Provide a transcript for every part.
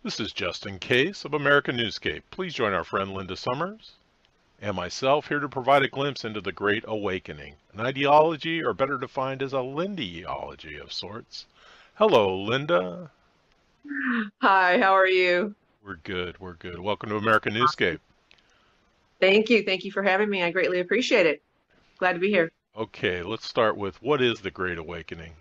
This is Justin Case of American Newscape. Please join our friend Linda Summers and myself here to provide a glimpse into the Great Awakening, an ideology, or better defined as a Lindyology of sorts. Hello, Linda. Hi, how are you? We're good, we're good. Welcome to American Newscape. Thank you. Thank you for having me. I greatly appreciate it. Glad to be here. Okay, let's start with what is the Great Awakening?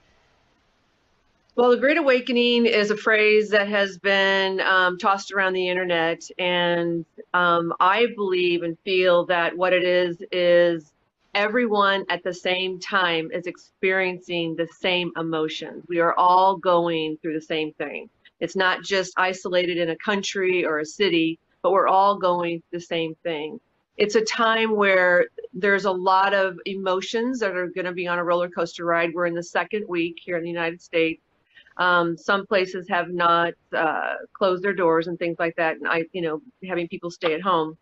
Well, the Great Awakening is a phrase that has been tossed around the internet, and I believe and feel that what it is everyone at the same time is experiencing the same emotions. We are all going through the same thing. It's not just isolated in a country or a city, but we're all going through the same thing. It's a time where there's a lot of emotions that are going to be on a roller coaster ride. We're in the second week here in the United States. Some places have not closed their doors and things like that, and having people stay at home.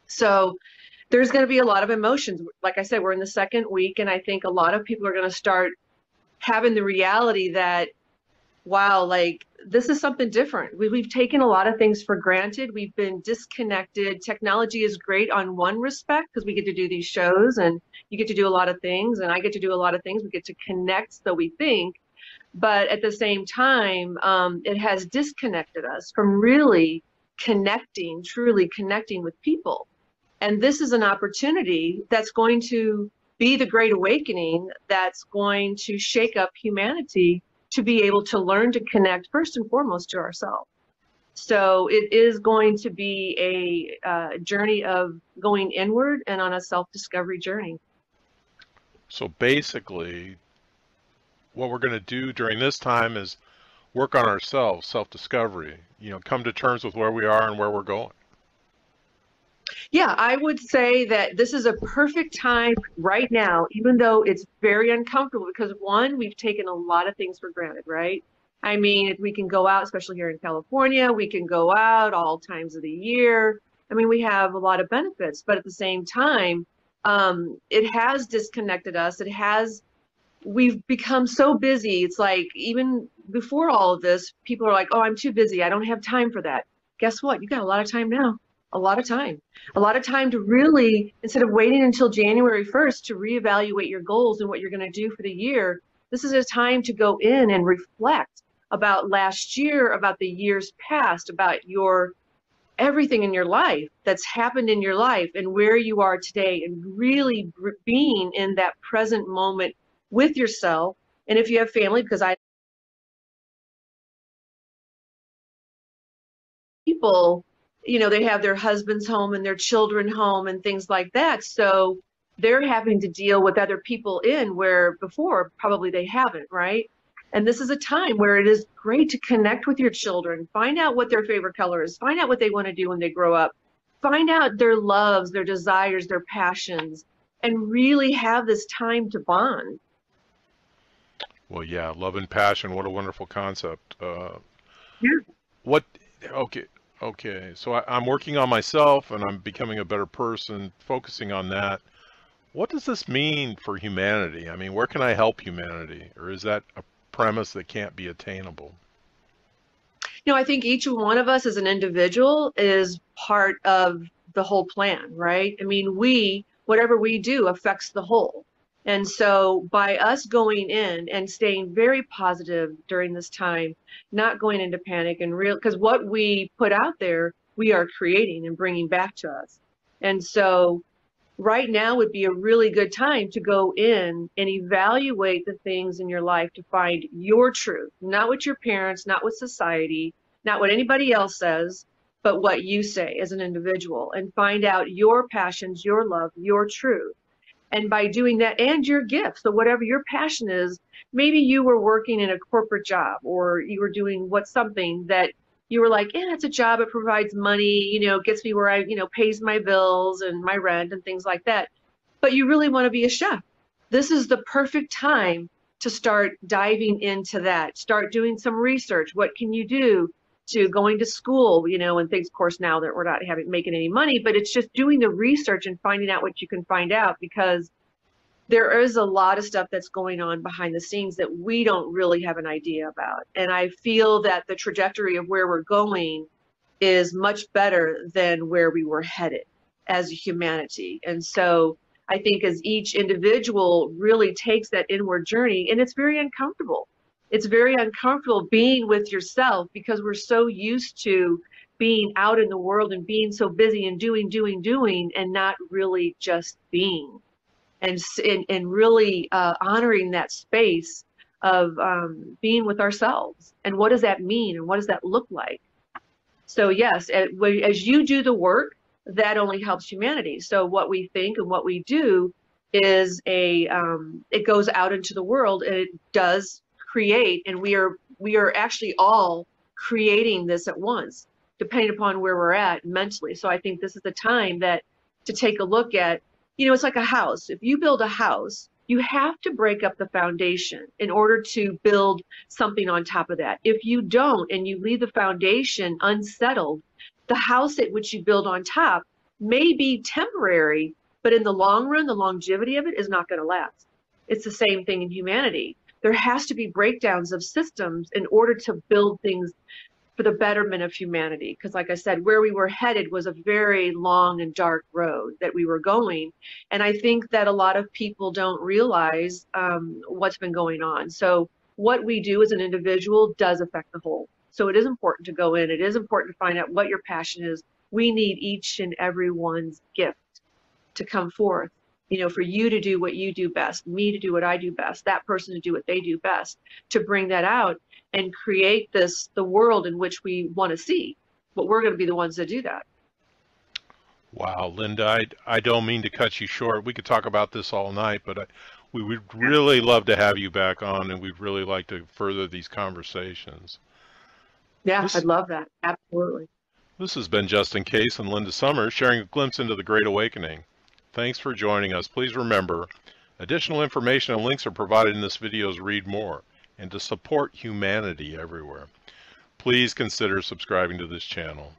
So there's going to be a lot of emotions. Like I said, we're in the second week, and I think a lot of people are going to start having the reality that, wow, like this is something different. We've taken a lot of things for granted. We've been disconnected. Technology is great on one respect because we get to do these shows and you get to do a lot of things, and I get to do a lot of things. We get to connect, so we think. But at the same time, it has disconnected us from really connecting, truly connecting with people. And this is an opportunity that's going to be the Great Awakening that's going to shake up humanity to be able to learn to connect first and foremost to ourselves. So it is going to be a journey of going inward and on a self-discovery journey. So basically, what we're going to do during this time is work on ourselves, self-discovery, come to terms with where we are and where we're going. Yeah, I would say that this is a perfect time right now, even though it's very uncomfortable because one, we've taken a lot of things for granted, right? I mean, if we can go out, especially here in California, we can go out all times of the year. I mean, we have a lot of benefits, but at the same time, it has disconnected us. We've become so busy. It's like even before all of this, people are like, oh, I'm too busy. I don't have time for that. Guess what? You got a lot of time now. A lot of time. A lot of time to really, instead of waiting until January 1st to reevaluate your goals and what you're going to do for the year, this is a time to go in and reflect about last year, about the years past, about your everything in your life that's happened in your life and where you are today, and really being in that present moment with yourself. And if you have family, because I people, they have their husbands home and their children home and things like that. So they're having to deal with other people in where before probably they haven't, right? And this is a time where it is great to connect with your children, find out what their favorite color is, find out what they want to do when they grow up, find out their loves, their desires, their passions, and really have this time to bond. Well, yeah, love and passion, what a wonderful concept. Yeah. What, okay, okay, so I'm working on myself and I'm becoming a better person, focusing on that. What does this mean for humanity? I mean, where can I help humanity? Or is that a premise that can't be attainable? I think each one of us as an individual is part of the whole plan, right? I mean, whatever we do affects the whole. And so by us going in and staying very positive during this time, not going into panic and real, because what we put out there, we are creating and bringing back to us. And so right now would be a really good time to go in and evaluate the things in your life to find your truth, not what your parents, not what society, not what anybody else says, but what you say as an individual, and find out your passions, your love, your truth. And by doing that, and your gift, so whatever your passion is, maybe you were working in a corporate job or you were doing something that you were like, yeah, it's a job, it provides money, gets me where I, pays my bills and my rent and things like that. But you really want to be a chef. This is the perfect time to start diving into that. Start doing some research. What can you do to going to school, and things, of course, now that we're not making any money, but it's just doing the research and finding out what you can find out, because there is a lot of stuff that's going on behind the scenes that we don't really have an idea about. And I feel that the trajectory of where we're going is much better than where we were headed as a humanity. And so I think as each individual really takes that inward journey, and it's very uncomfortable. It's very uncomfortable being with yourself because we're so used to being out in the world and being so busy and doing, and not really just being and really honoring that space of being with ourselves. And what does that mean? And what does that look like? So yes, as you do the work, that only helps humanity. So what we think and what we do is it goes out into the world, and it does create, and we are actually all creating this at once, depending upon where we're at mentally. So I think this is the time that to take a look at, it's like a house. If you build a house, you have to break up the foundation in order to build something on top of that. If you don't, and you leave the foundation unsettled, the house at which you build on top may be temporary, but in the long run, the longevity of it is not going to last. It's the same thing in humanity. There has to be breakdowns of systems in order to build things for the betterment of humanity. Because like I said, where we were headed was a very long and dark road that we were going. And I think that a lot of people don't realize what's been going on. So what we do as an individual does affect the whole. So it is important to go in. It is important to find out what your passion is. We need each and everyone's gift to come forth. For you to do what you do best, me to do what I do best, that person to do what they do best, to bring that out and create the world in which we want to see. But we're going to be the ones that do that. Wow, Linda, I don't mean to cut you short. We could talk about this all night, but we would really love to have you back on, and we'd really like to further these conversations. Yeah, I'd love that. Absolutely. This has been Justin Case and Linda Summers sharing a glimpse into the Great Awakening. Thanks for joining us. Please remember, additional information and links are provided in this video's Read More, and to support humanity everywhere, please consider subscribing to this channel.